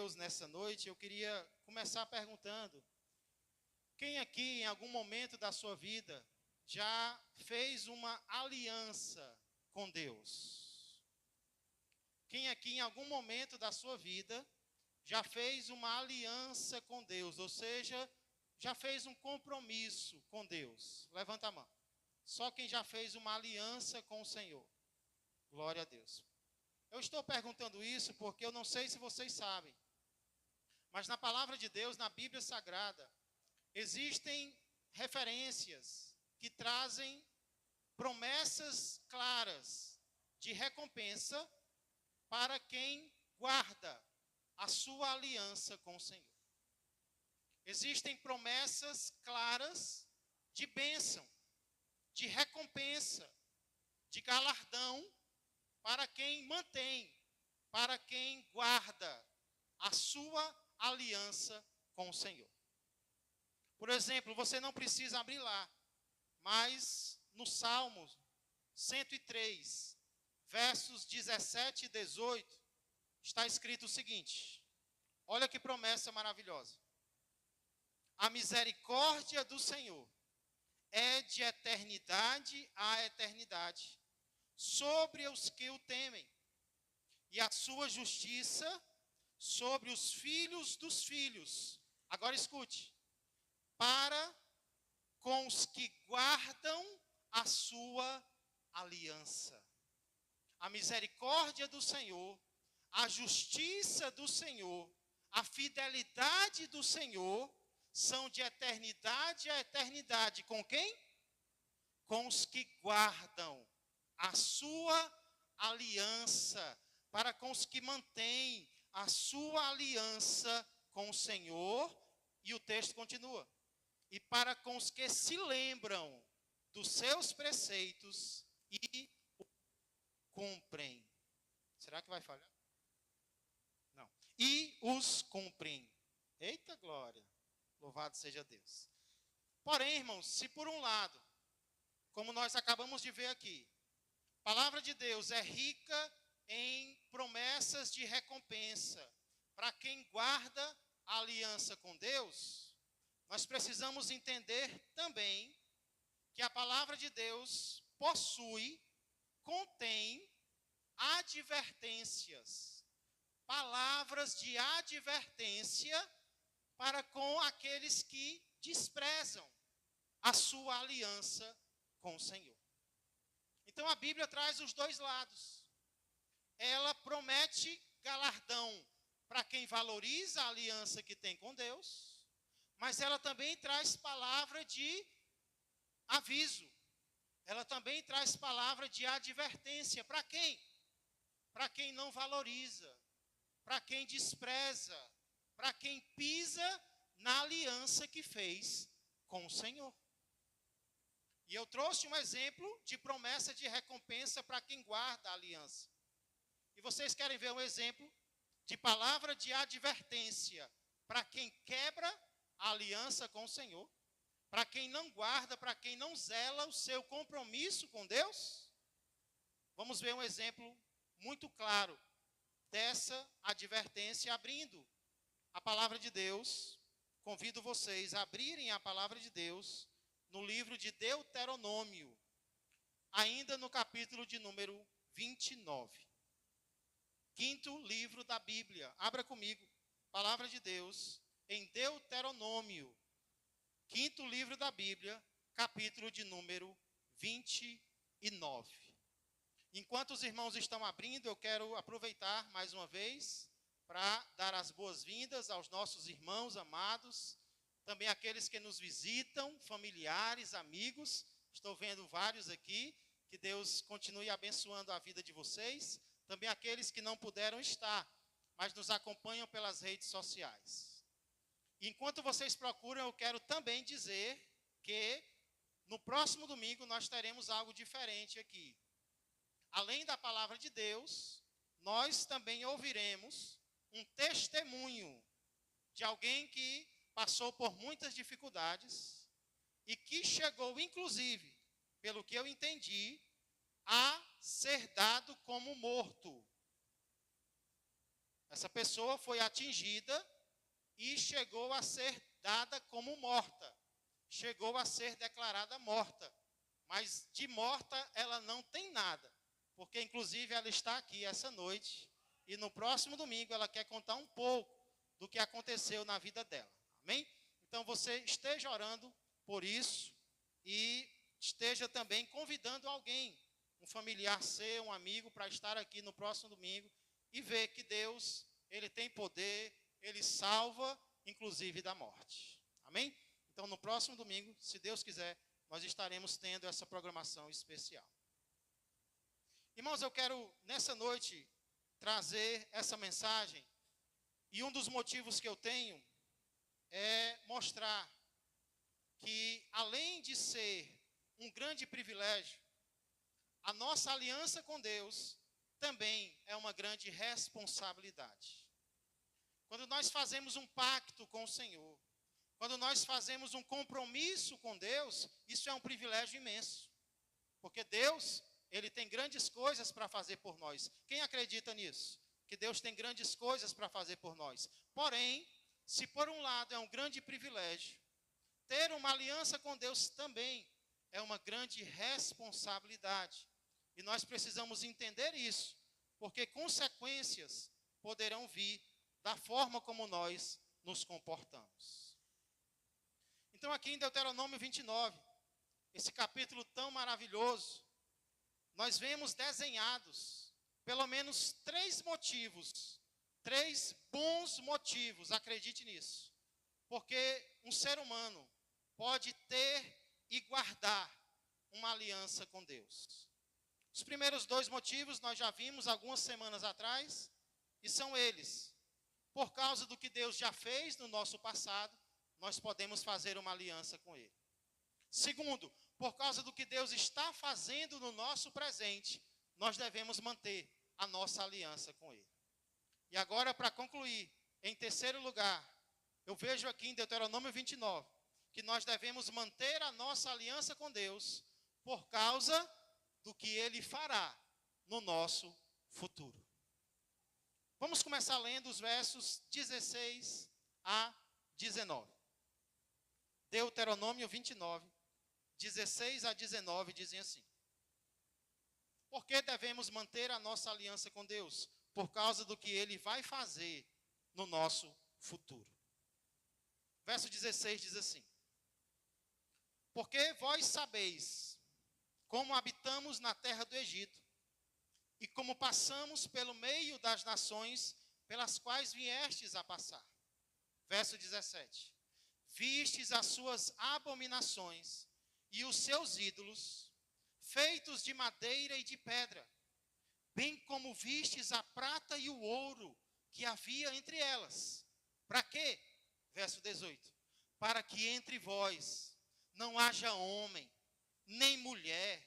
Deus nessa noite, eu queria começar perguntando: quem aqui, em algum momento da sua vida, já fez uma aliança com Deus? Quem aqui, em algum momento da sua vida, já fez uma aliança com Deus? Ou seja, já fez um compromisso com Deus? Levanta a mão. Só quem já fez uma aliança com o Senhor. Glória a Deus. Eu estou perguntando isso porque eu não sei se vocês sabem, mas na palavra de Deus, na Bíblia Sagrada, existem referências que trazem promessas claras de recompensa para quem guarda a sua aliança com o Senhor. Existem promessas claras de bênção, de recompensa, de galardão para quem mantém, para quem guarda a sua aliança com o Senhor. Por exemplo, você não precisa abrir lá, mas no Salmo 103, versos 17 e 18, está escrito o seguinte: olha que promessa maravilhosa. A misericórdia do Senhor é de eternidade a eternidade sobre os que o temem, e a sua justiça sobre os filhos dos filhos. Agora escute: para com os que guardam a sua aliança. A misericórdia do Senhor, a justiça do Senhor, a fidelidade do Senhor são de eternidade a eternidade. Com quem? Com os que guardam a sua aliança, para com os que mantêm a sua aliança com o Senhor. E o texto continua: e para com os que se lembram dos seus preceitos e cumprem. Será que vai falhar? Não. E os cumprem. Eita glória! Louvado seja Deus. Porém, irmãos, se por um lado, como nós acabamos de ver aqui, a palavra de Deus é rica em promessas de recompensa para quem guarda a aliança com Deus, nós precisamos entender também que a palavra de Deus contém advertências, palavras de advertência para com aqueles que desprezam a sua aliança com o Senhor. Então a Bíblia traz os dois lados. Ela promete galardão para quem valoriza a aliança que tem com Deus, mas ela também traz palavra de aviso. Ela também traz palavra de advertência. Para quem? Para quem não valoriza, para quem despreza, para quem pisa na aliança que fez com o Senhor. E eu trouxe um exemplo de promessa de recompensa para quem guarda a aliança. E vocês querem ver um exemplo de palavra de advertência para quem quebra a aliança com o Senhor? Para quem não guarda, para quem não zela o seu compromisso com Deus? Vamos ver um exemplo muito claro dessa advertência abrindo a palavra de Deus. Convido vocês a abrirem a palavra de Deus no livro de Deuteronômio, ainda no capítulo de número 29. Quinto livro da Bíblia. Abra comigo, palavra de Deus, em Deuteronômio, quinto livro da Bíblia, capítulo de número 29. Enquanto os irmãos estão abrindo, eu quero aproveitar mais uma vez para dar as boas-vindas aos nossos irmãos amados, também aqueles que nos visitam, familiares, amigos. Estou vendo vários aqui. Que Deus continue abençoando a vida de vocês. Também aqueles que não puderam estar, mas nos acompanham pelas redes sociais. Enquanto vocês procuram, eu quero também dizer que no próximo domingo nós teremos algo diferente aqui. Além da palavra de Deus, nós também ouviremos um testemunho de alguém que passou por muitas dificuldades e que chegou, inclusive, pelo que eu entendi, a ser dado como morto. Essa pessoa foi atingida e chegou a ser dada como morta. Chegou a ser declarada morta. Mas de morta ela não tem nada. Porque inclusive ela está aqui essa noite. E no próximo domingo ela quer contar um pouco do que aconteceu na vida dela. Amém? Então você esteja orando por isso. E esteja também convidando alguém, um familiar seu, um amigo, para estar aqui no próximo domingo e ver que Deus, Ele tem poder, Ele salva, inclusive da morte. Amém? Então, no próximo domingo, se Deus quiser, nós estaremos tendo essa programação especial. Irmãos, eu quero, nessa noite, trazer essa mensagem, e um dos motivos que eu tenho é mostrar que, além de ser um grande privilégio, a nossa aliança com Deus também é uma grande responsabilidade. Quando nós fazemos um pacto com o Senhor, quando nós fazemos um compromisso com Deus, isso é um privilégio imenso. Porque Deus, Ele tem grandes coisas para fazer por nós. Quem acredita nisso? Que Deus tem grandes coisas para fazer por nós. Porém, se por um lado é um grande privilégio, ter uma aliança com Deus também é uma grande responsabilidade. E nós precisamos entender isso, porque consequências poderão vir da forma como nós nos comportamos. Então aqui em Deuteronômio 29, esse capítulo tão maravilhoso, nós vemos desenhados pelo menos 3 motivos, 3 bons motivos, acredite nisso. Porque um ser humano pode ter e guardar uma aliança com Deus. Os primeiros 2 motivos nós já vimos algumas semanas atrás, e são eles: por causa do que Deus já fez no nosso passado, nós podemos fazer uma aliança com Ele. Segundo, por causa do que Deus está fazendo no nosso presente, nós devemos manter a nossa aliança com Ele. E agora, para concluir, em terceiro lugar, eu vejo aqui em Deuteronômio 29, que nós devemos manter a nossa aliança com Deus por causa do que Ele fará no nosso futuro. Vamos começar lendo os versos 16 a 19. Deuteronômio 29, 16 a 19, dizem assim: por que devemos manter a nossa aliança com Deus? Por causa do que Ele vai fazer no nosso futuro. Verso 16 diz assim: porque vós sabeis como habitamos na terra do Egito, e como passamos pelo meio das nações pelas quais viestes a passar. Verso 17: vistes as suas abominações e os seus ídolos, feitos de madeira e de pedra, bem como vistes a prata e o ouro que havia entre elas. Para quê? Verso 18: para que entre vós não haja homem, nem mulher,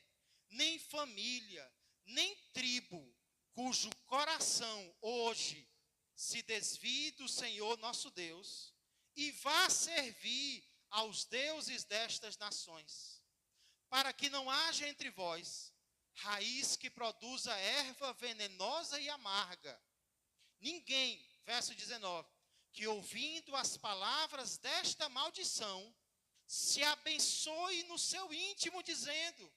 nem família, nem tribo, cujo coração hoje se desvie do Senhor nosso Deus, e vá servir aos deuses destas nações, para que não haja entre vós raiz que produza erva venenosa e amarga. Ninguém, verso 19, que ouvindo as palavras desta maldição, se abençoe no seu íntimo, dizendo: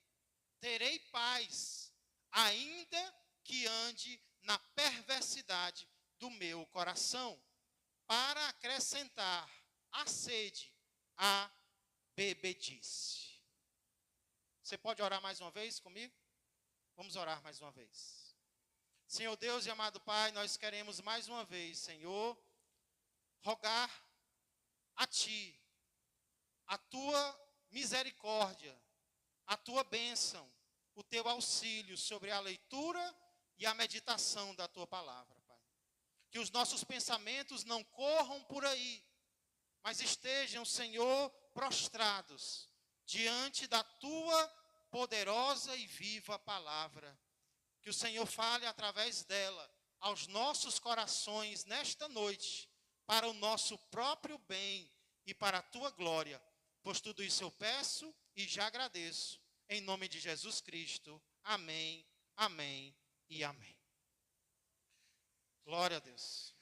terei paz, ainda que ande na perversidade do meu coração, para acrescentar a sede à bebedice. Você pode orar mais uma vez comigo? Vamos orar mais uma vez. Senhor Deus e amado Pai, nós queremos mais uma vez, Senhor, rogar a Ti a Tua misericórdia, a Tua bênção, o Teu auxílio sobre a leitura e a meditação da Tua palavra, Pai. Que os nossos pensamentos não corram por aí, mas estejam, Senhor, prostrados diante da Tua poderosa e viva palavra. Que o Senhor fale através dela aos nossos corações nesta noite, para o nosso próprio bem e para a Tua glória. Pois tudo isso eu peço e já agradeço, em nome de Jesus Cristo. Amém, amém e amém. Glória a Deus.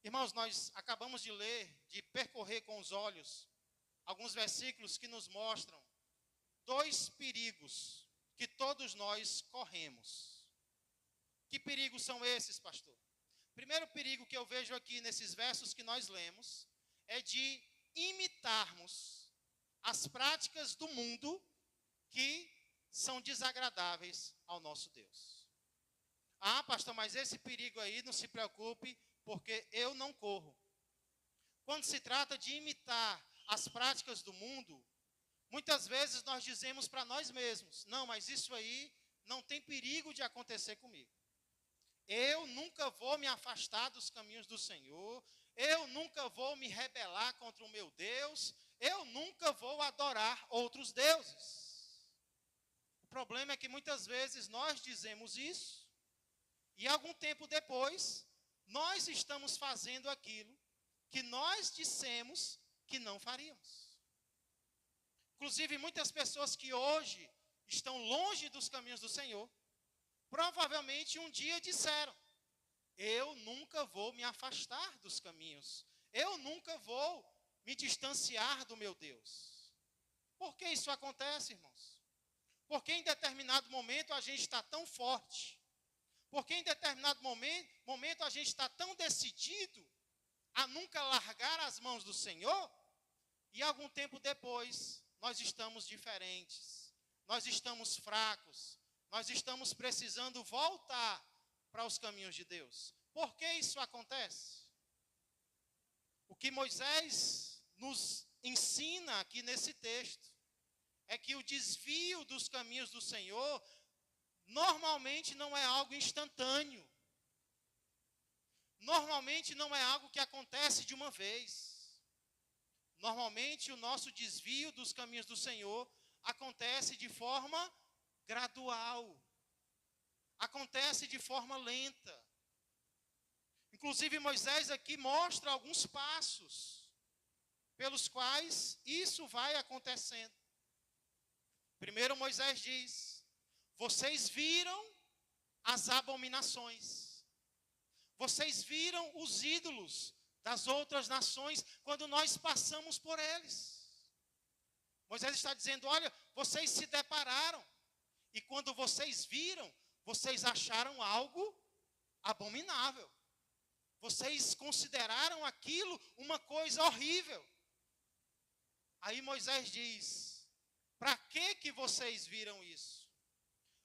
Irmãos, nós acabamos de ler, de percorrer com os olhos, alguns versículos que nos mostram dois perigos que todos nós corremos. Que perigos são esses, pastor? Primeiro perigo que eu vejo aqui nesses versos que nós lemos é de imitarmos as práticas do mundo que são desagradáveis ao nosso Deus. Ah, pastor, mas esse perigo aí, não se preocupe, porque eu não corro. Quando se trata de imitar as práticas do mundo, muitas vezes nós dizemos para nós mesmos: não, mas isso aí não tem perigo de acontecer comigo. Eu nunca vou me afastar dos caminhos do Senhor, eu nunca vou me rebelar contra o meu Deus, eu nunca vou adorar outros deuses. O problema é que muitas vezes nós dizemos isso, e algum tempo depois, nós estamos fazendo aquilo que nós dissemos que não faríamos. Inclusive, muitas pessoas que hoje estão longe dos caminhos do Senhor, provavelmente um dia disseram: eu nunca vou me afastar dos caminhos, eu nunca vou me distanciar do meu Deus. Por que isso acontece, irmãos? Porque em determinado momento a gente está tão forte, porque em determinado momento a gente está tão decidido a nunca largar as mãos do Senhor, e algum tempo depois nós estamos diferentes, nós estamos fracos, nós estamos precisando voltar para os caminhos de Deus. Por que isso acontece? O que Moisés nos ensina aqui nesse texto é que o desvio dos caminhos do Senhor normalmente não é algo instantâneo. Normalmente não é algo que acontece de uma vez. Normalmente o nosso desvio dos caminhos do Senhor acontece de forma gradual. Acontece de forma lenta. Inclusive Moisés aqui mostra alguns passos pelos quais isso vai acontecendo. Primeiro Moisés diz: vocês viram as abominações. Vocês viram os ídolos das outras nações quando nós passamos por eles. Moisés está dizendo: olha, vocês se depararam. E quando vocês viram, vocês acharam algo abominável. Vocês consideraram aquilo uma coisa horrível. Aí Moisés diz: para que vocês viram isso?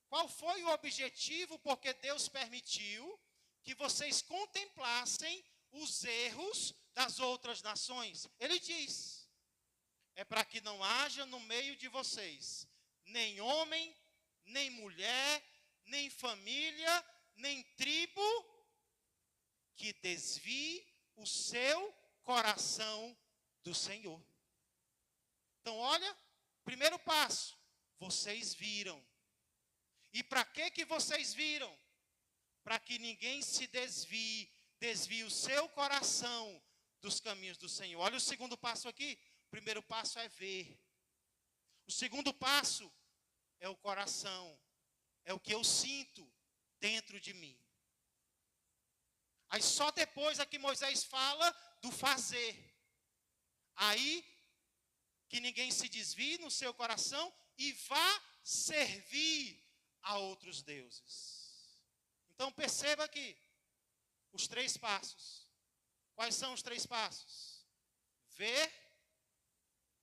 Qual foi o objetivo porque Deus permitiu que vocês contemplassem os erros das outras nações? Ele diz: é para que não haja no meio de vocês nem homem, nem mulher, nem família, nem tribo que desvie o seu coração do Senhor. Então, olha, primeiro passo, vocês viram. E para que vocês viram? Para que ninguém se desvie o seu coração dos caminhos do Senhor. Olha o segundo passo aqui. O primeiro passo é ver. O segundo passo é o coração. É o que eu sinto dentro de mim. Aí só depois é que Moisés fala do fazer. Aí que ninguém se desvie no seu coração e vá servir a outros deuses. Então perceba aqui os 3 passos. Quais são os 3 passos? Ver,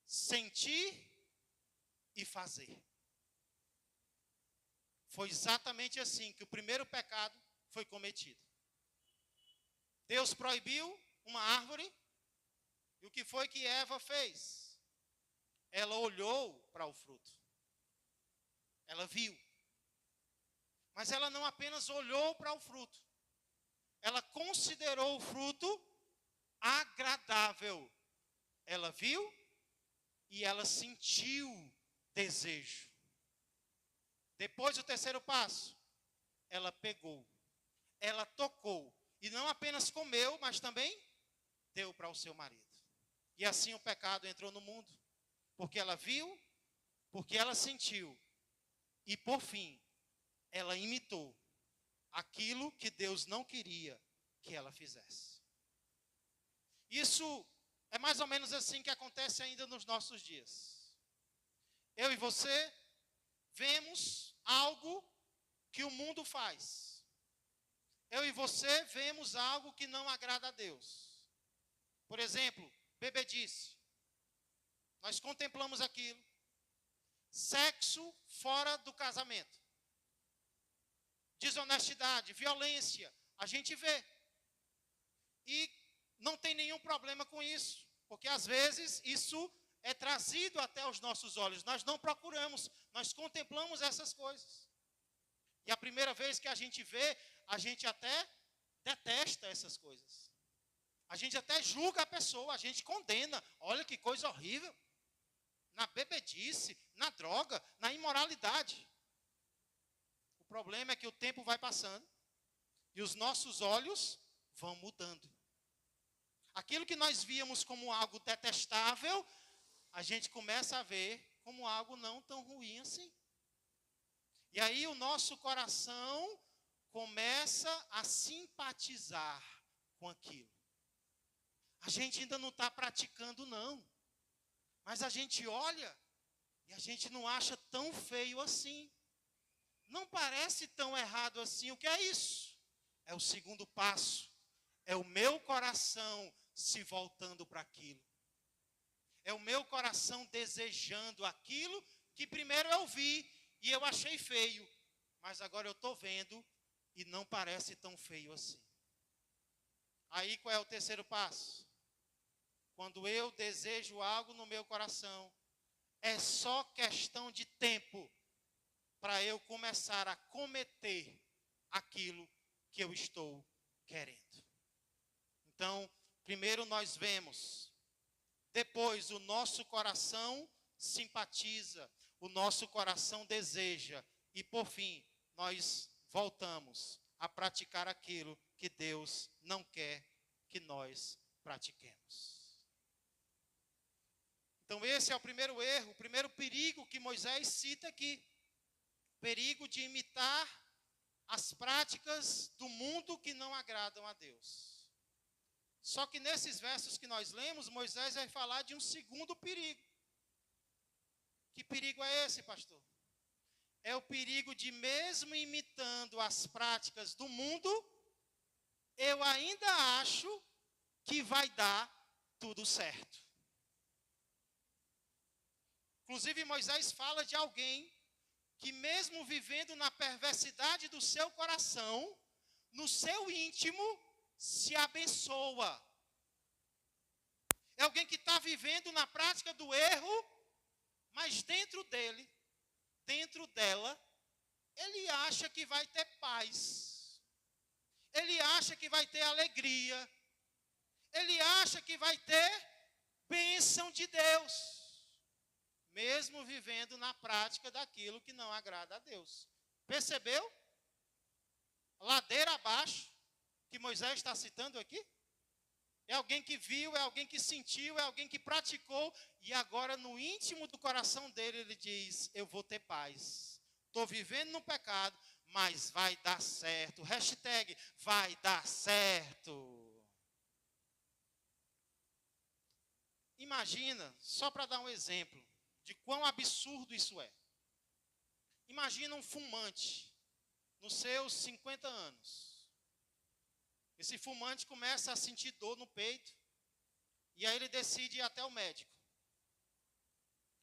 sentir e fazer. Foi exatamente assim que o primeiro pecado foi cometido. Deus proibiu uma árvore, e o que foi que Eva fez? Ela olhou para o fruto. Ela viu. Mas ela não apenas olhou para o fruto. Ela considerou o fruto agradável. Ela viu e ela sentiu desejo. Depois o terceiro passo, ela pegou, ela tocou. E não apenas comeu, mas também deu para o seu marido. E assim o pecado entrou no mundo. Porque ela viu, porque ela sentiu. E por fim, ela imitou aquilo que Deus não queria que ela fizesse. Isso é mais ou menos assim que acontece ainda nos nossos dias. Eu e você vemos algo que o mundo faz. Eu e você vemos algo que não agrada a Deus. Por exemplo, bebedice. Nós contemplamos aquilo. Sexo fora do casamento. Desonestidade, violência, a gente vê. E não tem nenhum problema com isso, porque às vezes isso é trazido até os nossos olhos. Nós não procuramos, nós contemplamos essas coisas. E a primeira vez que a gente vê, a gente até detesta essas coisas. A gente até julga a pessoa, a gente condena. Olha que coisa horrível. Na bebedice, na droga, na imoralidade. O problema é que o tempo vai passando e os nossos olhos vão mudando. Aquilo que nós víamos como algo detestável, a gente começa a ver como algo não tão ruim assim. E aí o nosso coração começa a simpatizar com aquilo. A gente ainda não está praticando, não. Mas a gente olha e a gente não acha tão feio assim. Não parece tão errado assim. O que é isso? É o segundo passo. É o meu coração se voltando para aquilo. É o meu coração desejando aquilo que primeiro eu vi e eu achei feio. Mas agora eu estou vendo e não parece tão feio assim. Aí qual é o terceiro passo? Quando eu desejo algo no meu coração, é só questão de tempo para eu começar a cometer aquilo que eu estou querendo. Então, primeiro nós vemos, depois o nosso coração simpatiza, o nosso coração deseja, e por fim, nós voltamos a praticar aquilo que Deus não quer que nós pratiquemos. Então esse é o primeiro erro, o primeiro perigo que Moisés cita aqui. Perigo de imitar as práticas do mundo que não agradam a Deus. Só que nesses versos que nós lemos, Moisés vai falar de um segundo perigo. Que perigo é esse, pastor? É o perigo de, mesmo imitando as práticas do mundo, eu ainda acho que vai dar tudo certo. Inclusive, Moisés fala de alguém que, mesmo vivendo na perversidade do seu coração, no seu íntimo, se abençoa. É alguém que está vivendo na prática do erro, mas dentro dele, dentro dela, ele acha que vai ter paz. Ele acha que vai ter alegria. Ele acha que vai ter bênção de Deus. Mesmo vivendo na prática daquilo que não agrada a Deus. Percebeu? Ladeira abaixo, que Moisés está citando aqui. É alguém que viu, é alguém que sentiu, é alguém que praticou. E agora no íntimo do coração dele ele diz, eu vou ter paz. Estou vivendo no pecado, mas vai dar certo. Hashtag, vai dar certo. Imagina, só para dar um exemplo, de quão absurdo isso é. Imagina um fumante, nos seus 50 anos. Esse fumante começa a sentir dor no peito, e aí ele decide ir até o médico.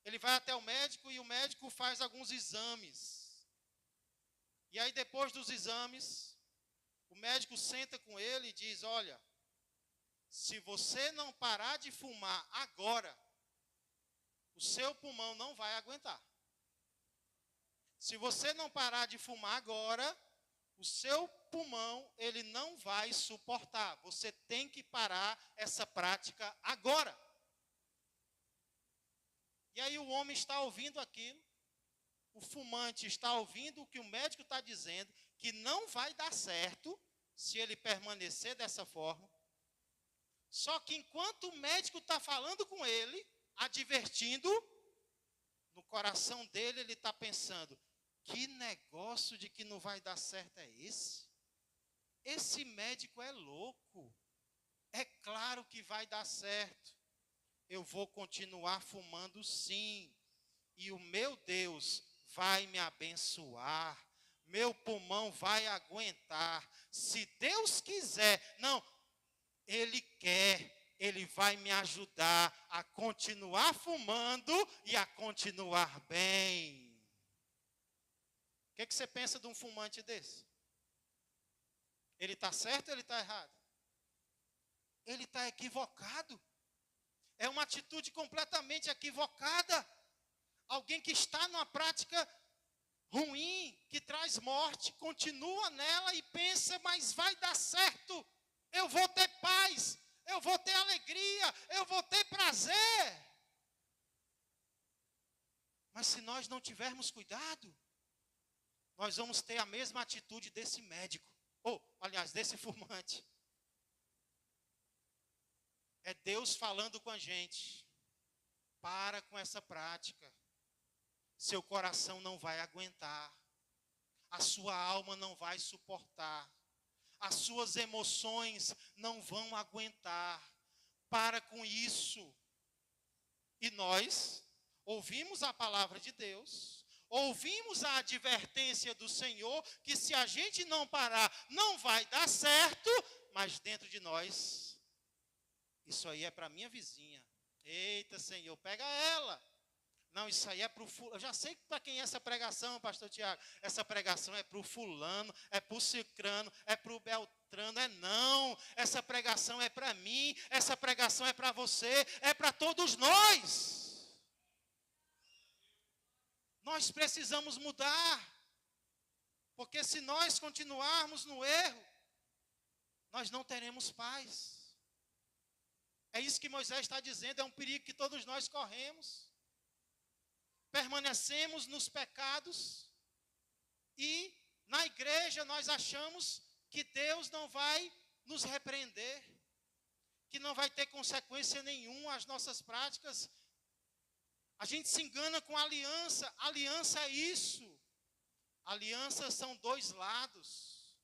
Ele vai até o médico e o médico faz alguns exames. E aí depois dos exames, o médico senta com ele e diz, olha, se você não parar de fumar agora, o seu pulmão não vai aguentar. Se você não parar de fumar agora, o seu pulmão, ele não vai suportar. Você tem que parar essa prática agora. E aí o homem está ouvindo aquilo, o fumante está ouvindo o que o médico está dizendo, que não vai dar certo se ele permanecer dessa forma. Só que enquanto o médico está falando com ele, advertindo, no coração dele ele está pensando, que negócio de que não vai dar certo é esse? Esse médico é louco, É claro que vai dar certo. Eu vou continuar fumando sim. E o meu Deus vai me abençoar. Meu pulmão vai aguentar. Se Deus quiser, não, Ele quer. Ele vai me ajudar a continuar fumando e a continuar bem. O que você pensa de um fumante desse? Ele está certo ou ele está errado? Ele está equivocado. É uma atitude completamente equivocada. Alguém que está numa prática ruim, que traz morte, continua nela e pensa, mas vai dar certo. Eu vou ter paz, eu vou ter alegria, eu vou ter prazer. Mas se nós não tivermos cuidado, nós vamos ter a mesma atitude desse médico. Ou, aliás, desse fumante. É Deus falando com a gente. Para com essa prática. Seu coração não vai aguentar. A sua alma não vai suportar. As suas emoções não vão aguentar. Para com isso. E nós ouvimos a palavra de Deus. Ouvimos a advertência do Senhor, que se a gente não parar, não vai dar certo, mas dentro de nós, isso aí é para minha vizinha. Eita, Senhor, pega ela. Não, isso aí é para o fulano. Eu já sei para quem é essa pregação, pastor Tiago. Essa pregação é para o fulano, é para o cicrano, é para o beltrano. É não, essa pregação é para mim, essa pregação é para você, é para todos nós. Nós precisamos mudar, porque se nós continuarmos no erro, nós não teremos paz. É isso que Moisés está dizendo, é um perigo que todos nós corremos. Permanecemos nos pecados e na igreja nós achamos que Deus não vai nos repreender, que não vai ter consequência nenhuma às nossas práticas. A gente se engana com aliança. Aliança é isso. Alianças são dois lados.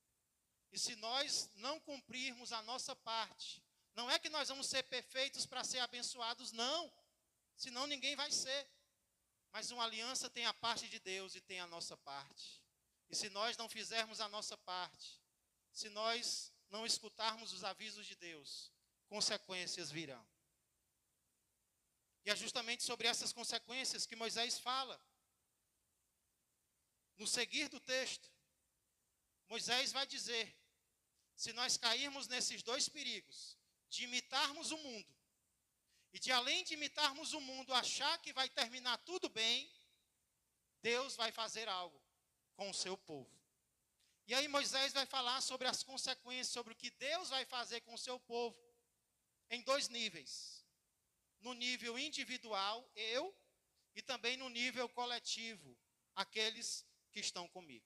E se nós não cumprirmos a nossa parte, não é que nós vamos ser perfeitos para ser abençoados, não. Senão ninguém vai ser. Mas uma aliança tem a parte de Deus e tem a nossa parte. E se nós não fizermos a nossa parte, se nós não escutarmos os avisos de Deus, consequências virão. E é justamente sobre essas consequências que Moisés fala. No seguir do texto, Moisés vai dizer, se nós cairmos nesses dois perigos, de imitarmos o mundo, e de além de imitarmos o mundo, achar que vai terminar tudo bem, Deus vai fazer algo com o seu povo. E aí Moisés vai falar sobre as consequências, sobre o que Deus vai fazer com o seu povo, em dois níveis. No nível individual, eu, e também no nível coletivo, aqueles que estão comigo.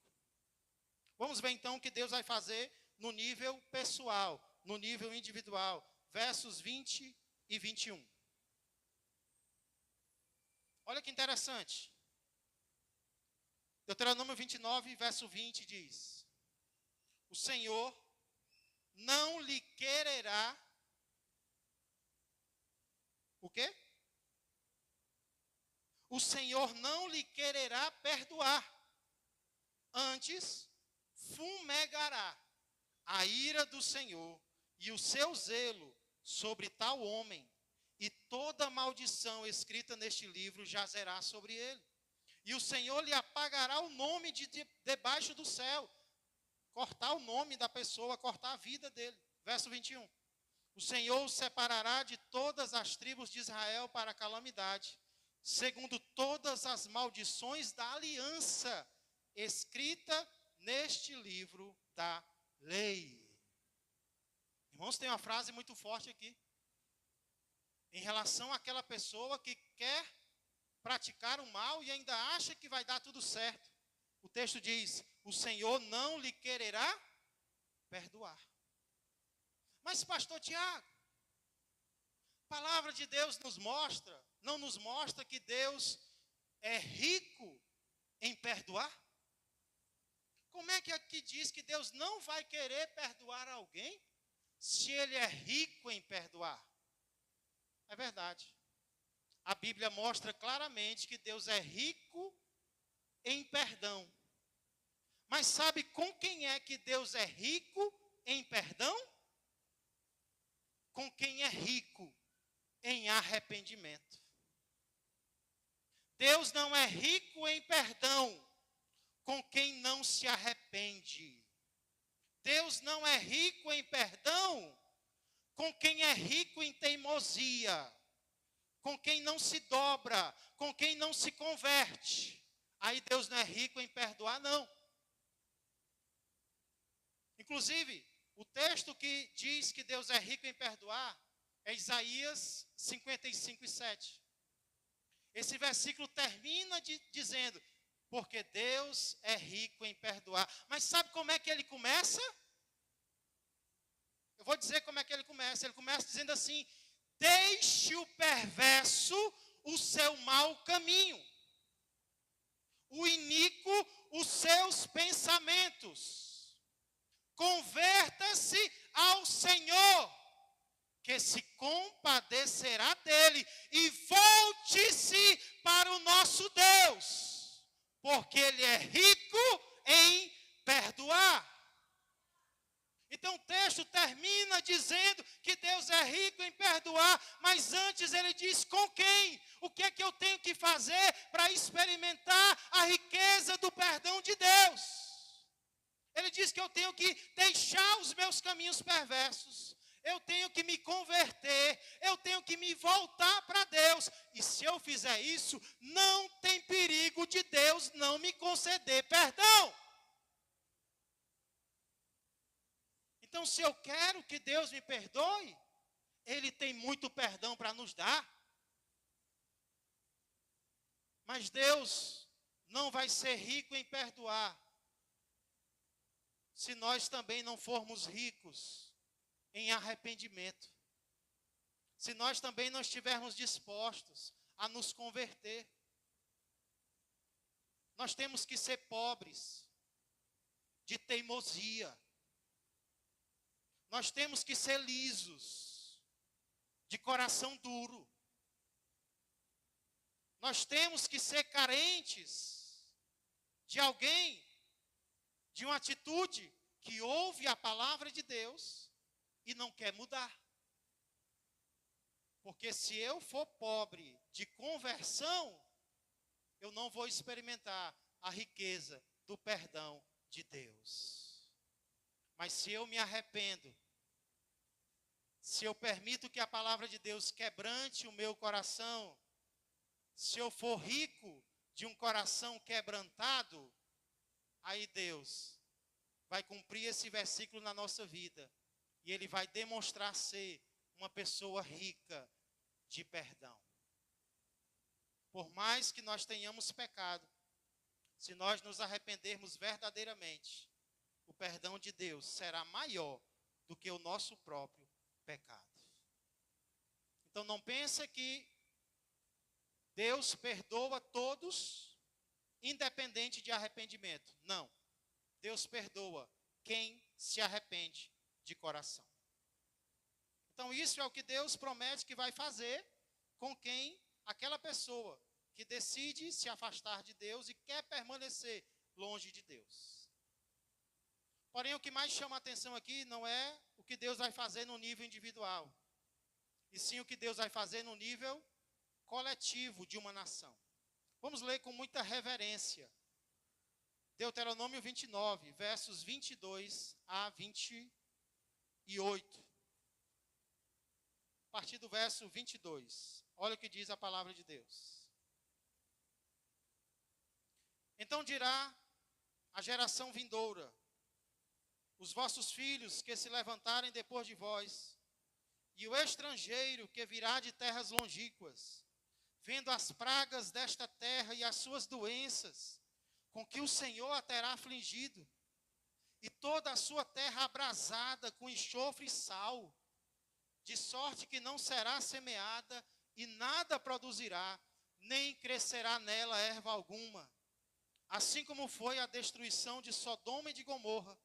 Vamos ver então o que Deus vai fazer no nível pessoal, no nível individual, versos 20 e 21. Olha que interessante. Deuteronômio 29, verso 20 diz: o Senhor não lhe quererá o quê? O Senhor não lhe quererá perdoar. Antes, fumegará a ira do Senhor e o seu zelo sobre tal homem, e toda maldição escrita neste livro jazerá sobre ele. E o Senhor lhe apagará o nome debaixo do céu. Cortar o nome da pessoa, cortar a vida dele. Verso 21. O Senhor o separará de todas as tribos de Israel para a calamidade, segundo todas as maldições da aliança escrita neste livro da lei. Irmãos, tem uma frase muito forte aqui. Em relação àquela pessoa que quer praticar o mal e ainda acha que vai dar tudo certo. O texto diz, o Senhor não lhe quererá perdoar. Mas pastor Tiago, a palavra de Deus não nos mostra que Deus é rico em perdoar? Como é que aqui diz que Deus não vai querer perdoar alguém? se ele é rico em perdoar. É verdade. A Bíblia mostra claramente que Deus é rico em perdão. Mas sabe com quem é que Deus é rico em perdão? Com quem é rico em arrependimento. Deus não é rico em perdão com quem não se arrepende. Deus não é rico em perdão com quem é rico em teimosia, com quem não se dobra, com quem não se converte. Aí Deus não é rico em perdoar, não. Inclusive, o texto que diz que Deus é rico em perdoar é Isaías 55:7. Esse versículo termina dizendo, porque Deus é rico em perdoar. Mas sabe como é que ele começa? Eu vou dizer como é que ele começa. Ele começa dizendo assim: deixe o perverso o seu mau caminho, o iníquo os seus pensamentos. Converta-se ao Senhor, que se compadecerá dele, e volte-se para o nosso Deus, porque ele é rico em perdoar. Então o texto termina dizendo que Deus é rico em perdoar, mas antes ele diz com quem? O que é que eu tenho que fazer para experimentar a riqueza do perdão de Deus? Ele diz que eu tenho que deixar os meus caminhos perversos, eu tenho que me converter, eu tenho que me voltar para Deus. E se eu fizer isso, não tem perigo de Deus não me conceder perdão. Então, se eu quero que Deus me perdoe, Ele tem muito perdão para nos dar. Mas Deus não vai ser rico em perdoar se nós também não formos ricos em arrependimento. Se nós também não estivermos dispostos a nos converter. Nós temos que ser pobres de teimosia. Nós temos que ser lisos, de coração duro. Nós temos que ser carentes de alguém, de uma atitude que ouve a palavra de Deus e não quer mudar. Porque se eu for pobre de conversão, eu não vou experimentar a riqueza do perdão de Deus. Mas se eu me arrependo, se eu permito que a palavra de Deus quebrante o meu coração, se eu for rico de um coração quebrantado, aí Deus vai cumprir esse versículo na nossa vida. E Ele vai demonstrar ser uma pessoa rica de perdão. Por mais que nós tenhamos pecado, se nós nos arrependermos verdadeiramente, o perdão de Deus será maior do que o nosso próprio pecado. Então não pense que Deus perdoa todos, independente de arrependimento. Não. Deus perdoa quem se arrepende de coração. Então isso é o que Deus promete que vai fazer com quem aquela pessoa que decide se afastar de Deus e quer permanecer longe de Deus. Porém, o que mais chama a atenção aqui não é o que Deus vai fazer no nível individual, e sim o que Deus vai fazer no nível coletivo de uma nação. Vamos ler com muita reverência. Deuteronômio 29, versos 22 a 28. A partir do verso 22. Olha o que diz a palavra de Deus. Então dirá a geração vindoura: os vossos filhos que se levantarem depois de vós, e o estrangeiro que virá de terras longínquas, vendo as pragas desta terra e as suas doenças, com que o Senhor a terá afligido, e toda a sua terra abrasada com enxofre e sal, de sorte que não será semeada e nada produzirá, nem crescerá nela erva alguma. Assim como foi a destruição de Sodoma e de Gomorra,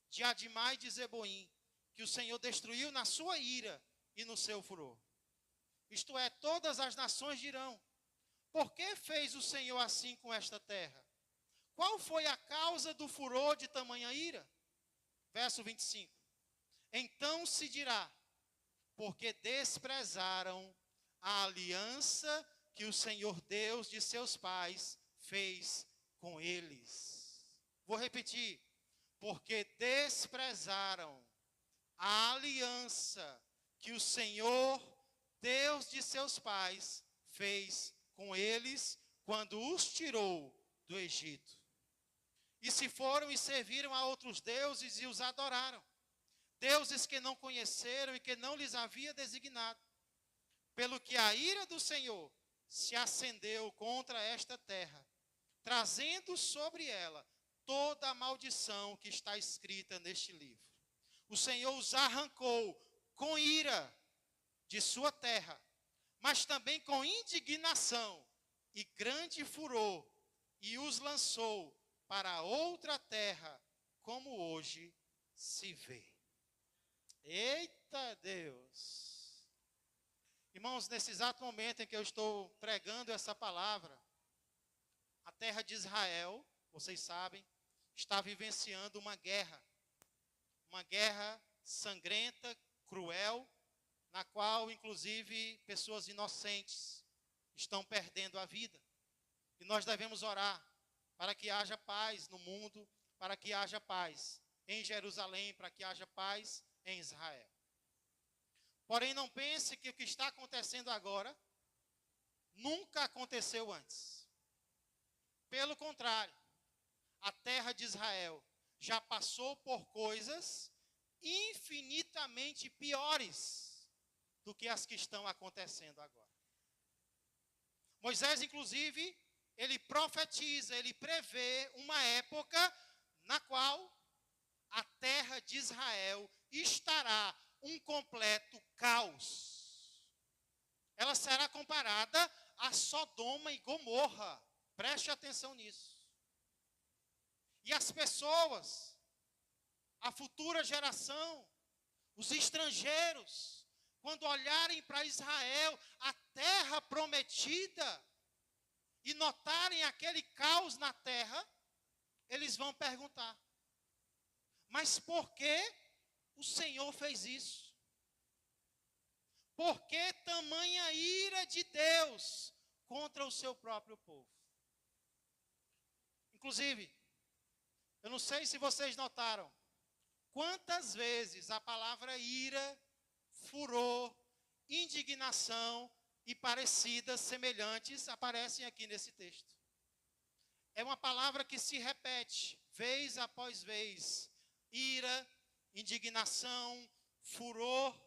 de Adimá e de Zeboim, que o Senhor destruiu na sua ira e no seu furor. Isto é, todas as nações dirão: por que fez o Senhor assim com esta terra? Qual foi a causa do furor de tamanha ira? Verso 25. Então se dirá: porque desprezaram a aliança que o Senhor Deus de seus pais fez com eles. Vou repetir. Porque desprezaram a aliança que o Senhor Deus de seus pais fez com eles quando os tirou do Egito. E se foram e serviram a outros deuses e os adoraram, deuses que não conheceram e que não lhes havia designado. Pelo que a ira do Senhor se acendeu contra esta terra, trazendo sobre ela toda a maldição que está escrita neste livro. O Senhor os arrancou com ira de sua terra, mas também com indignação e grande furor, e os lançou para outra terra, como hoje se vê. Eita Deus! Irmãos, nesse exato momento em que eu estou pregando essa palavra, a terra de Israel, vocês sabem, está vivenciando uma guerra sangrenta, cruel, na qual, inclusive, pessoas inocentes estão perdendo a vida. E nós devemos orar para que haja paz no mundo, para que haja paz em Jerusalém, para que haja paz em Israel. Porém, não pense que o que está acontecendo agora nunca aconteceu antes. Pelo contrário, a terra de Israel já passou por coisas infinitamente piores do que as que estão acontecendo agora. Moisés, inclusive, ele profetiza, ele prevê uma época na qual a terra de Israel estará um completo caos. Ela será comparada a Sodoma e Gomorra. Preste atenção nisso. E as pessoas, a futura geração, os estrangeiros, quando olharem para Israel, a terra prometida, e notarem aquele caos na terra, eles vão perguntar: mas por que o Senhor fez isso? Por que tamanha ira de Deus contra o seu próprio povo? Inclusive, eu não sei se vocês notaram, quantas vezes a palavra ira, furor, indignação e parecidas, semelhantes, aparecem aqui nesse texto. É uma palavra que se repete, vez após vez. Ira, indignação, furor.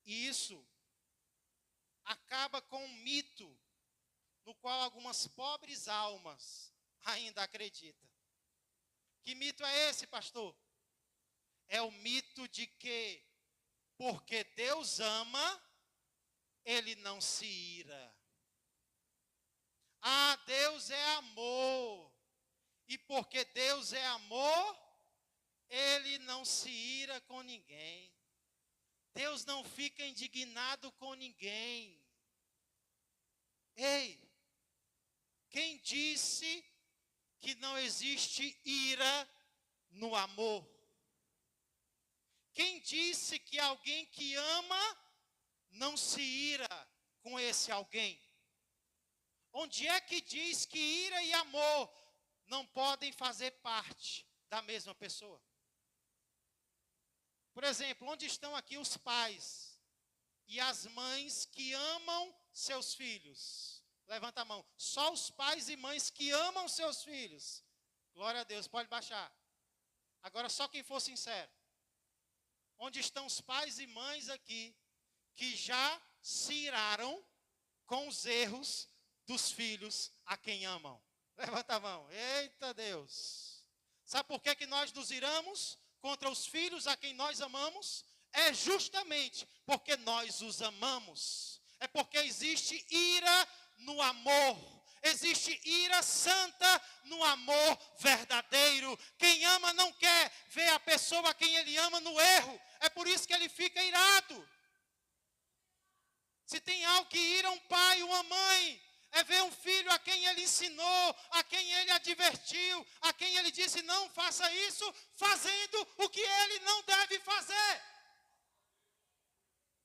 E isso acaba com um mito no qual algumas pobres almas ainda acreditam. Que mito é esse, pastor? É o mito de que, porque Deus ama, Ele não se ira. Ah, Deus é amor. E porque Deus é amor, Ele não se ira com ninguém. Deus não fica indignado com ninguém. Ei, quem disse que não existe ira no amor? Quem disse que alguém que ama não se ira com esse alguém? Onde é que diz que ira e amor não podem fazer parte da mesma pessoa? Por exemplo, onde estão aqui os pais e as mães que amam seus filhos? Levanta a mão. Só os pais e mães que amam seus filhos. Glória a Deus, pode baixar. Agora só quem for sincero. Onde estão os pais e mães aqui que já se iraram com os erros dos filhos a quem amam? Levanta a mão. Eita Deus. Sabe por que nós nos iramos contra os filhos a quem nós amamos? É justamente porque nós os amamos. É porque existe ira no amor. Existe ira santa no amor verdadeiro. Quem ama não quer ver a pessoa a quem ele ama no erro. É por isso que ele fica irado. Se tem algo que ira um pai, uma mãe, é ver um filho a quem ele ensinou, a quem ele advertiu, a quem ele disse não faça isso, fazendo o que ele não deve fazer.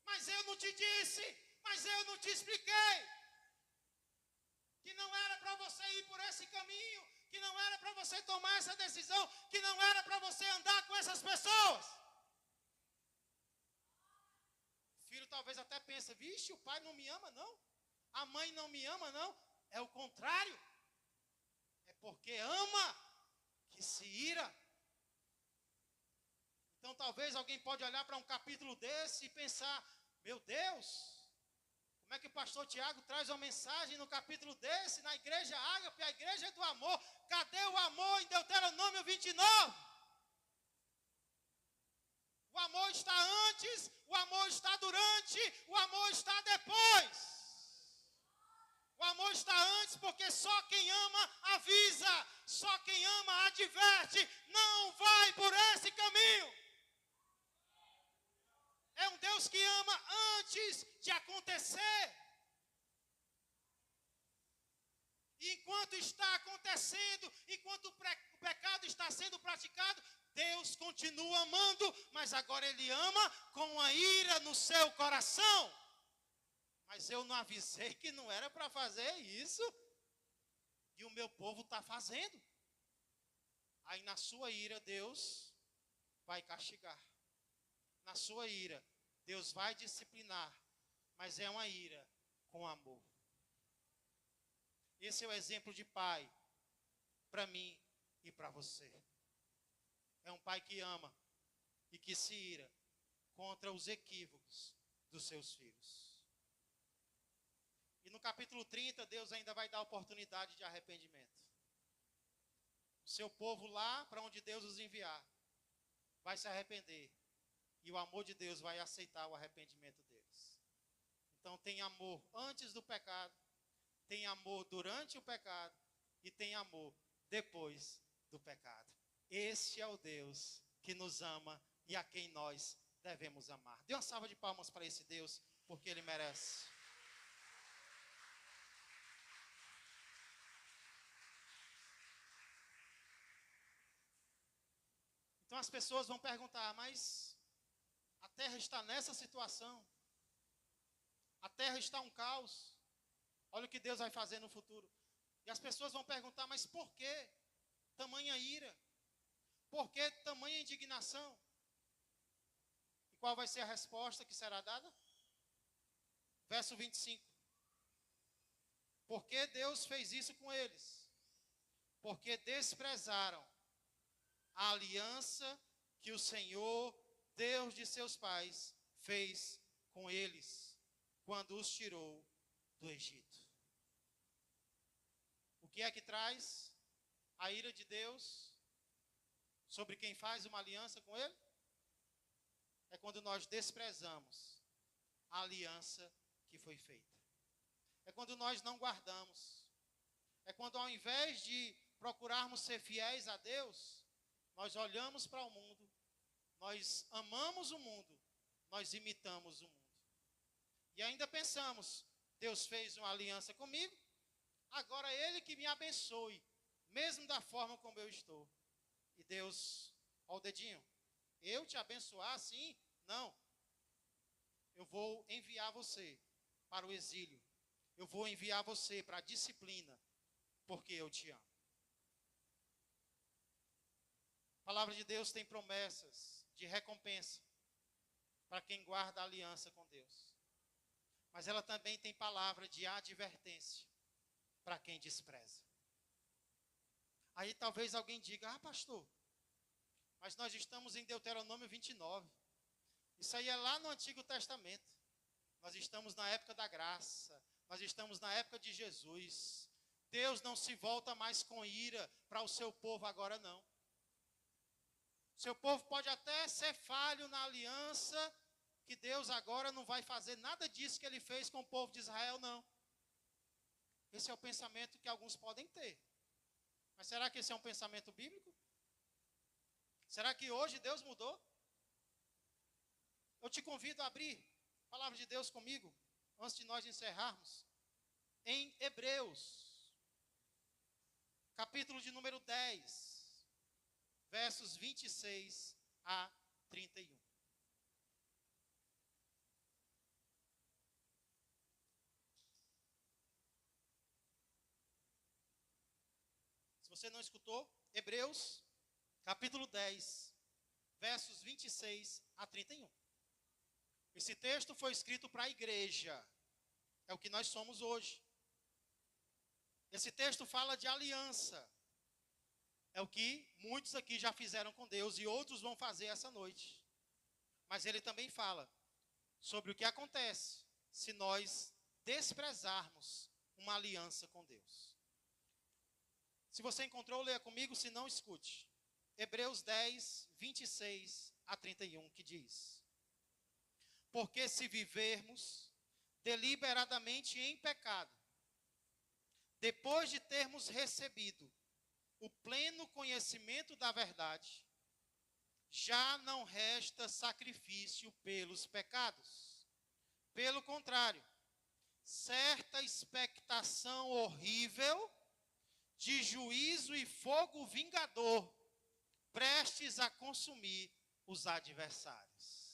Mas eu não te disse, mas eu não te expliquei. Que não era para você ir por esse caminho, que não era para você tomar essa decisão, que não era para você andar com essas pessoas. O filho talvez até pense, vixe, o pai não me ama não, a mãe não me ama não. É o contrário, é porque ama que se ira. Então talvez alguém pode olhar para um capítulo desse e pensar, meu Deus, como é que o pastor Tiago traz uma mensagem no capítulo desse, na igreja Ágape, a igreja do amor? Cadê o amor em Deuteronômio 29? O amor está antes, o amor está durante, o amor está depois. O amor está antes porque só quem ama avisa, só quem ama adverte, não vai por esse caminho. É um Deus que ama antes de acontecer. E enquanto está acontecendo, enquanto o pecado está sendo praticado, Deus continua amando, mas agora Ele ama com a ira no seu coração. Mas eu não avisei que não era para fazer isso. E o meu povo está fazendo. Aí na sua ira, Deus vai castigar. Na sua ira, Deus vai disciplinar, mas é uma ira com amor. Esse é o exemplo de pai para mim e para você. É um pai que ama e que se ira contra os equívocos dos seus filhos. E no capítulo 30, Deus ainda vai dar oportunidade de arrependimento. O seu povo lá, para onde Deus os enviar, vai se arrepender. E o amor de Deus vai aceitar o arrependimento deles. Então tem amor antes do pecado, tem amor durante o pecado e tem amor depois do pecado. Esse é o Deus que nos ama e a quem nós devemos amar. Dê uma salva de palmas para esse Deus, porque Ele merece. Então as pessoas vão perguntar, mas a terra está nessa situação. A terra está um caos. Olha o que Deus vai fazer no futuro. E as pessoas vão perguntar, mas por que tamanha ira? Por que tamanha indignação? E qual vai ser a resposta que será dada? Verso 25. Por que Deus fez isso com eles? Porque desprezaram a aliança que o Senhor, Deus de seus pais, fez com eles, quando os tirou do Egito. O que é que traz a ira de Deus sobre quem faz uma aliança com Ele? É quando nós desprezamos a aliança que foi feita. É quando nós não guardamos. É quando ao invés de procurarmos ser fiéis a Deus, nós olhamos para o mundo, nós amamos o mundo, nós imitamos o mundo. E ainda pensamos, Deus fez uma aliança comigo, agora Ele que me abençoe, mesmo da forma como eu estou. E Deus, ó o dedinho, eu te abençoar assim? Não. Eu vou enviar você para o exílio. Eu vou enviar você para a disciplina, porque eu te amo. A palavra de Deus tem promessas de recompensa para quem guarda a aliança com Deus. Mas ela também tem palavra de advertência para quem despreza. Aí talvez alguém diga, pastor, mas nós estamos em Deuteronômio 29. Isso aí é lá no Antigo Testamento. Nós estamos na época da graça. Nós estamos na época de Jesus. Deus não se volta mais com ira para o seu povo agora não. Seu povo pode até ser falho na aliança, que Deus agora não vai fazer nada disso que Ele fez com o povo de Israel, não. Esse é o pensamento que alguns podem ter. Mas será que esse é um pensamento bíblico? Será que hoje Deus mudou? Eu te convido a abrir a palavra de Deus comigo, antes de nós encerrarmos, em Hebreus, capítulo de número 10, versos 26 a 31. Se você não escutou, Hebreus, capítulo 10, versos 26 a 31. Esse texto foi escrito para a igreja. É o que nós somos hoje. Esse texto fala de aliança. É o que muitos aqui já fizeram com Deus e outros vão fazer essa noite. Mas ele também fala sobre o que acontece se nós desprezarmos uma aliança com Deus. Se você encontrou, leia comigo, se não, escute. Hebreus 10, 26 a 31, que diz: porque se vivermos deliberadamente em pecado, depois de termos recebido o pleno conhecimento da verdade, já não resta sacrifício pelos pecados. Pelo contrário, certa expectação horrível de juízo e fogo vingador, prestes a consumir os adversários.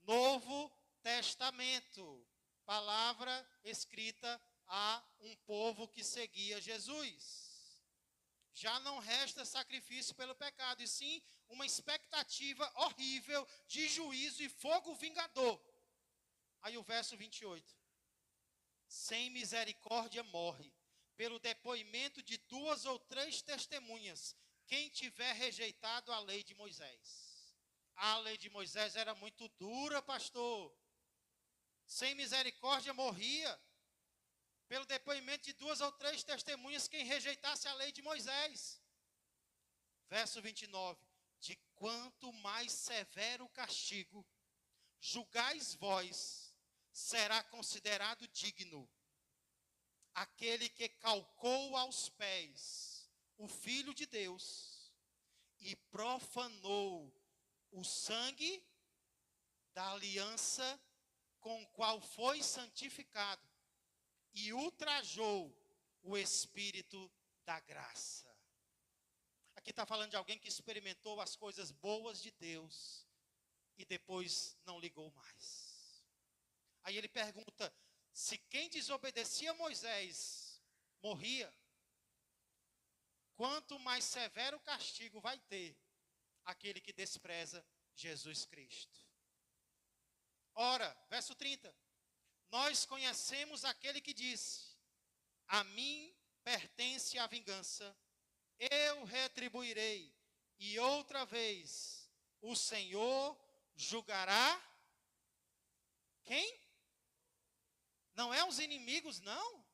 Novo Testamento, palavra escrita a um povo que seguia Jesus. Já não resta sacrifício pelo pecado, e sim uma expectativa horrível de juízo e fogo vingador. Aí o verso 28. Sem misericórdia morre, pelo depoimento de 2 ou 3 testemunhas, quem tiver rejeitado a lei de Moisés. A lei de Moisés era muito dura, pastor. Sem misericórdia morria, pelo depoimento de 2 ou 3 testemunhas, quem rejeitasse a lei de Moisés. Verso 29. De quanto mais severo o castigo, julgais vós, será considerado digno aquele que calcou aos pés o Filho de Deus e profanou o sangue da aliança com o qual foi santificado e ultrajou o Espírito da graça. Aqui está falando de alguém que experimentou as coisas boas de Deus e depois não ligou mais. Aí ele pergunta, se quem desobedecia a Moisés morria, quanto mais severo castigo vai ter aquele que despreza Jesus Cristo. Ora, verso 30. Nós conhecemos aquele que disse, a mim pertence a vingança, eu retribuirei, e outra vez o Senhor julgará quem? Não é os inimigos, não.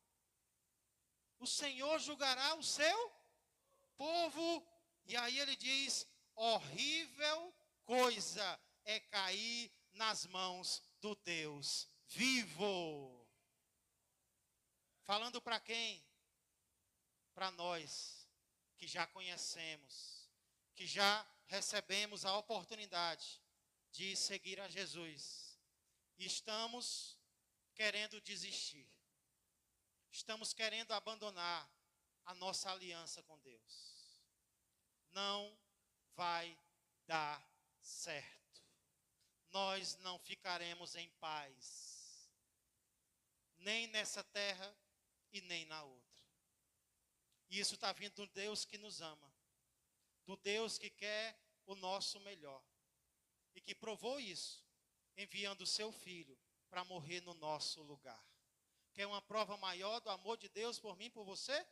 O Senhor julgará o seu povo. E aí ele diz, horrível coisa é cair nas mãos do Deus vivo. Falando para quem? Para nós, que já conhecemos, que já recebemos a oportunidade de seguir a Jesus. E estamos querendo desistir. Estamos querendo abandonar a nossa aliança com Deus. Não vai dar certo. Nós não ficaremos em paz, nem nessa terra e nem na outra. E isso está vindo do Deus que nos ama, do Deus que quer o nosso melhor e que provou isso, enviando o seu Filho para morrer no nosso lugar. Quer uma prova maior do amor de Deus por mim e por você?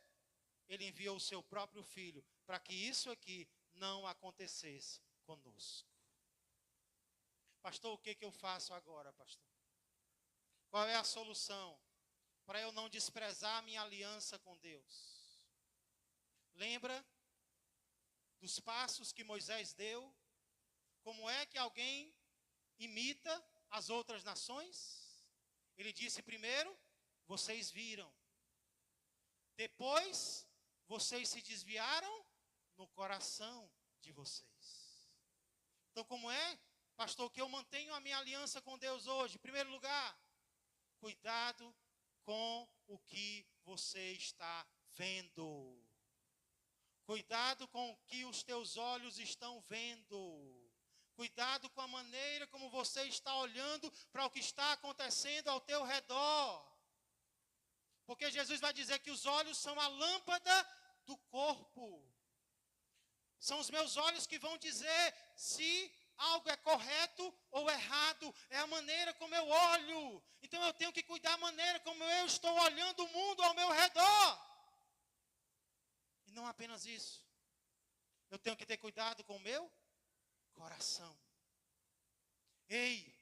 Ele enviou o seu próprio Filho para que isso aqui não acontecesse conosco. Pastor, o que eu faço agora, pastor? Qual é a solução para eu não desprezar a minha aliança com Deus? Lembra dos passos que Moisés deu? Como é que alguém imita as outras nações? Ele disse primeiro, vocês viram. Depois, vocês se desviaram no coração de vocês. Então, como é, pastor, que eu mantenho a minha aliança com Deus hoje? Em primeiro lugar, cuidado com o que você está vendo. Cuidado com o que os teus olhos estão vendo. Cuidado com a maneira como você está olhando para o que está acontecendo ao teu redor. Porque Jesus vai dizer que os olhos são a lâmpada do corpo. São os meus olhos que vão dizer se algo é correto ou errado. É a maneira como eu olho. Então eu tenho que cuidar da maneira como eu estou olhando o mundo ao meu redor. E não apenas isso. Eu tenho que ter cuidado com o meu coração. Ei!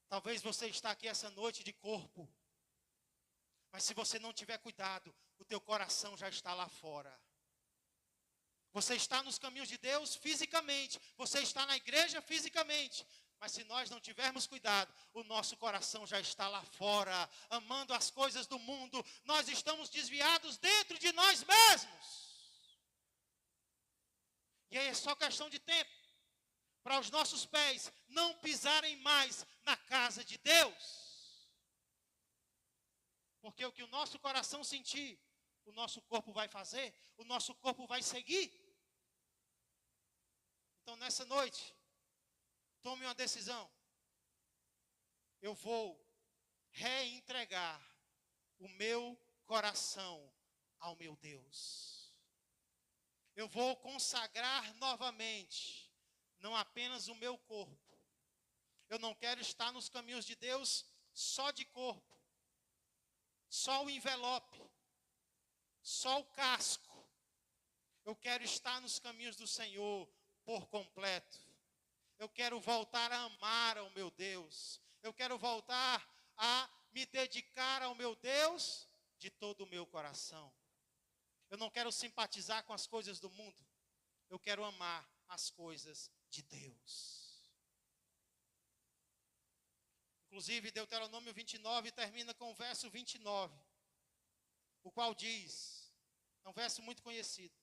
Talvez você está aqui essa noite de corpo. Mas se você não tiver cuidado, o teu coração já está lá fora. Você está nos caminhos de Deus fisicamente. Você está na igreja fisicamente. Mas se nós não tivermos cuidado, o nosso coração já está lá fora, amando as coisas do mundo. Nós estamos desviados dentro de nós mesmos. E aí é só questão de tempo para os nossos pés não pisarem mais na casa de Deus. Porque o que o nosso coração sentir, o nosso corpo vai fazer, o nosso corpo vai seguir. Então nessa noite, tome uma decisão. Eu vou reentregar o meu coração ao meu Deus. Eu vou consagrar novamente, não apenas o meu corpo. Eu não quero estar nos caminhos de Deus só de corpo, só o envelope, só o casco. Eu quero estar nos caminhos do Senhor por completo. Eu quero voltar a amar ao meu Deus. Eu quero voltar a me dedicar ao meu Deus de todo o meu coração. Eu não quero simpatizar com as coisas do mundo. Eu quero amar as coisas de Deus. Inclusive, Deuteronômio 29 termina com o verso 29, o qual diz, é um verso muito conhecido: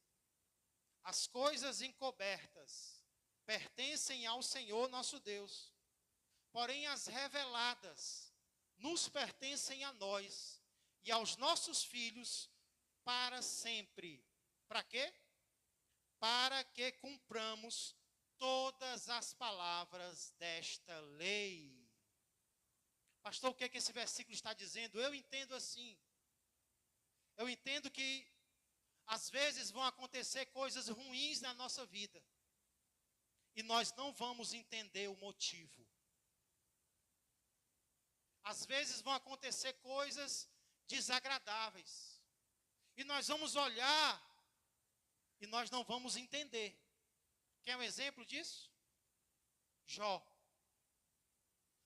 as coisas encobertas pertencem ao Senhor nosso Deus, porém as reveladas nos pertencem a nós e aos nossos filhos para sempre. Para quê? Para que cumpramos todas as palavras desta lei. Pastor, o que é que esse versículo está dizendo? Eu entendo assim. Eu entendo que às vezes vão acontecer coisas ruins na nossa vida. E nós não vamos entender o motivo. Às vezes vão acontecer coisas desagradáveis. E nós vamos olhar e nós não vamos entender. Quer um exemplo disso? Jó.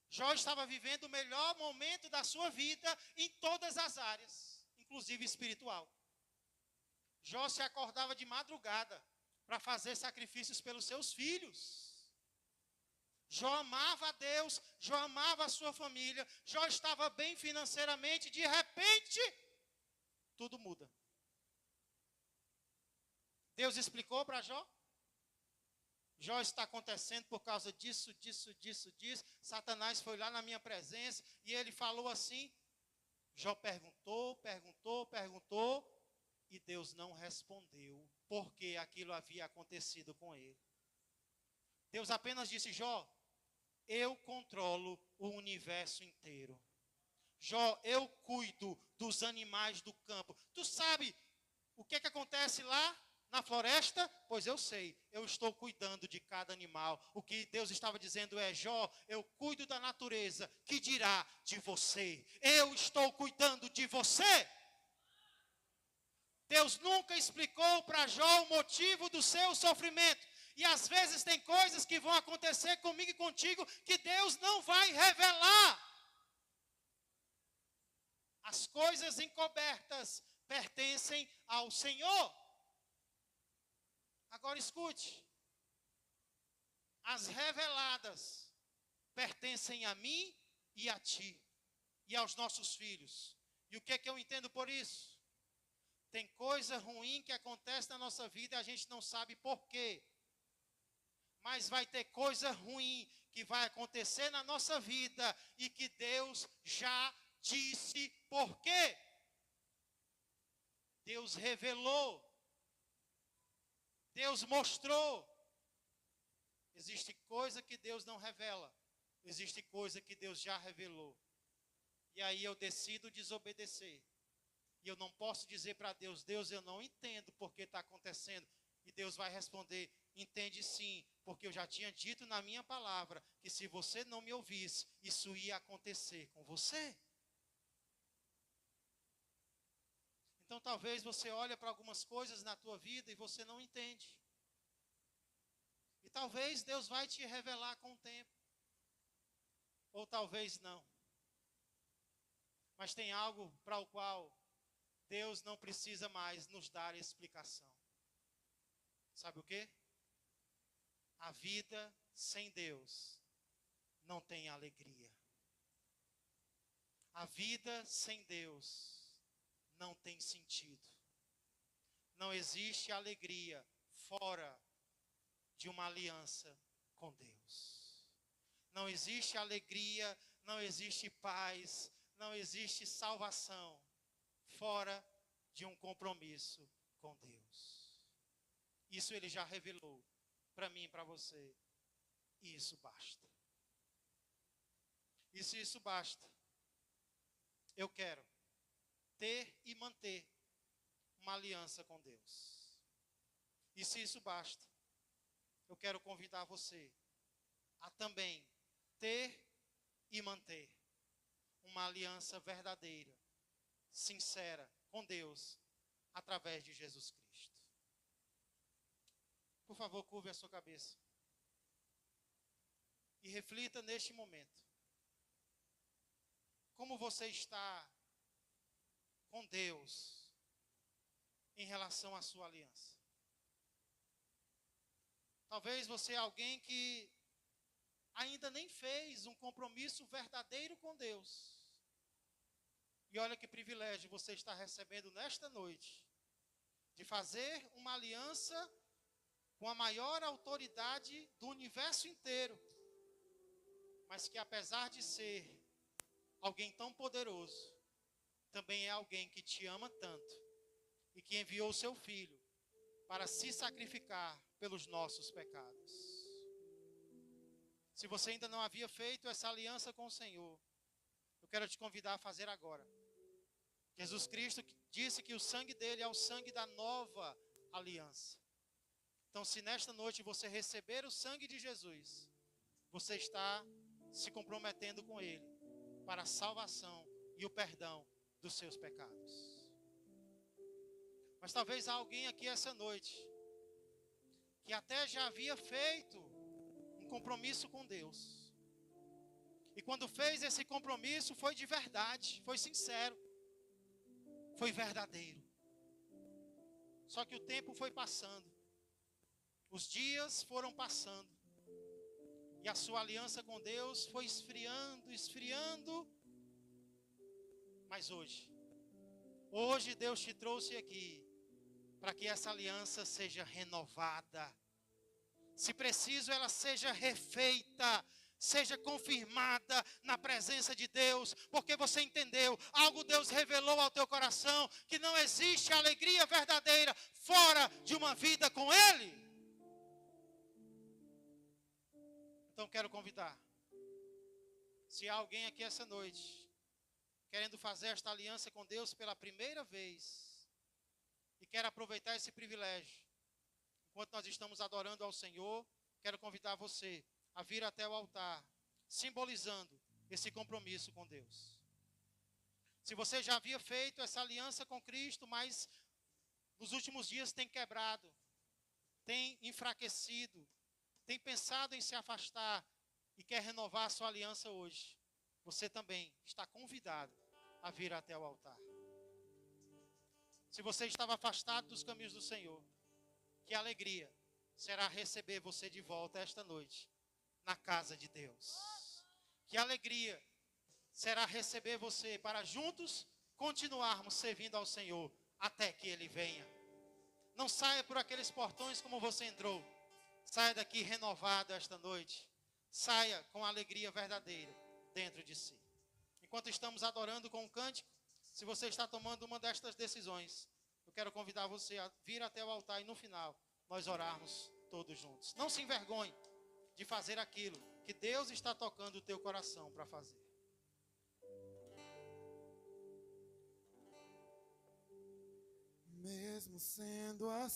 Jó estava vivendo o melhor momento da sua vida em todas as áreas, inclusive espiritual. Jó se acordava de madrugada para fazer sacrifícios pelos seus filhos. Jó amava a Deus, Jó amava a sua família, Jó estava bem financeiramente, de repente, tudo muda. Deus explicou para Jó? Jó está acontecendo por causa disso. Satanás foi lá na minha presença e ele falou assim. Jó perguntou, e Deus não respondeu, porque aquilo havia acontecido com ele. Deus apenas disse: Jó, eu controlo o universo inteiro. Jó, eu cuido dos animais do campo. Tu sabe o que acontece lá na floresta? Pois eu sei, eu estou cuidando de cada animal. O que Deus estava dizendo é: Jó, eu cuido da natureza, que dirá de você? Eu estou cuidando de você. Deus nunca explicou para Jó o motivo do seu sofrimento. E às vezes tem coisas que vão acontecer comigo e contigo que Deus não vai revelar. As coisas encobertas pertencem ao Senhor. Agora escute. As reveladas pertencem a mim e a ti e aos nossos filhos. E o que é que eu entendo por isso? Tem coisa ruim que acontece na nossa vida e a gente não sabe por quê. Mas vai ter coisa ruim que vai acontecer na nossa vida e que Deus já disse por quê. Deus revelou. Deus mostrou. Existe coisa que Deus não revela. Existe coisa que Deus já revelou. E aí eu decido desobedecer. E eu não posso dizer para Deus, Deus, eu não entendo porque está acontecendo. E Deus vai responder, entende sim, porque eu já tinha dito na minha palavra que se você não me ouvisse, isso ia acontecer com você. Então talvez você olhe para algumas coisas na tua vida e você não entende. E talvez Deus vai te revelar com o tempo. Ou talvez não. Mas tem algo para o qual Deus não precisa mais nos dar explicação. Sabe o quê? A vida sem Deus não tem alegria. A vida sem Deus não tem sentido. Não existe alegria fora de uma aliança com Deus. Não existe alegria, não existe paz, não existe salvação fora de um compromisso com Deus. Isso Ele já revelou para mim e para você. E isso basta. E se isso basta, eu quero ter e manter uma aliança com Deus. E se isso basta, eu quero convidar você a também ter e manter uma aliança verdadeira, sincera com Deus, através de Jesus Cristo. Por favor, curve a sua cabeça. E reflita neste momento. Como você está com Deus em relação à sua aliança? Talvez você é alguém que ainda nem fez um compromisso verdadeiro com Deus. E olha que privilégio você está recebendo nesta noite, de fazer uma aliança com a maior autoridade do universo inteiro, mas que apesar de ser alguém tão poderoso, também é alguém que te ama tanto e que enviou o seu Filho para se sacrificar pelos nossos pecados. Se você ainda não havia feito essa aliança com o Senhor, eu quero te convidar a fazer agora. Jesus Cristo disse que o sangue dele é o sangue da nova aliança. Então, se nesta noite você receber o sangue de Jesus, você está se comprometendo com Ele para a salvação e o perdão dos seus pecados. Mas talvez há alguém aqui essa noite que até já havia feito um compromisso com Deus. E quando fez esse compromisso foi de verdade, foi sincero, foi verdadeiro. Só que o tempo foi passando. Os dias foram passando. E a sua aliança com Deus foi esfriando. Mas hoje Deus te trouxe aqui para que essa aliança seja renovada. Se preciso, ela seja refeita, seja confirmada na presença de Deus, porque você entendeu, algo Deus revelou ao teu coração, que não existe alegria verdadeira fora de uma vida com Ele. Então quero convidar, se há alguém aqui essa noite, querendo fazer esta aliança com Deus pela primeira vez, e quer aproveitar esse privilégio, enquanto nós estamos adorando ao Senhor, quero convidar você a vir até o altar, simbolizando esse compromisso com Deus. Se você já havia feito essa aliança com Cristo, mas nos últimos dias tem quebrado, tem enfraquecido, tem pensado em se afastar e quer renovar a sua aliança hoje, você também está convidado a vir até o altar. Se você estava afastado dos caminhos do Senhor, que alegria será receber você de volta esta noite na casa de Deus. Que alegria será receber você para juntos continuarmos servindo ao Senhor até que Ele venha. Não saia por aqueles portões como você entrou. Saia daqui renovado esta noite. Saia com alegria verdadeira dentro de si. Enquanto estamos adorando com um cântico, se você está tomando uma destas decisões, eu quero convidar você a vir até o altar e no final nós orarmos todos juntos. Não se envergonhe de fazer aquilo que Deus está tocando o teu coração para fazer. Mesmo sendo assim.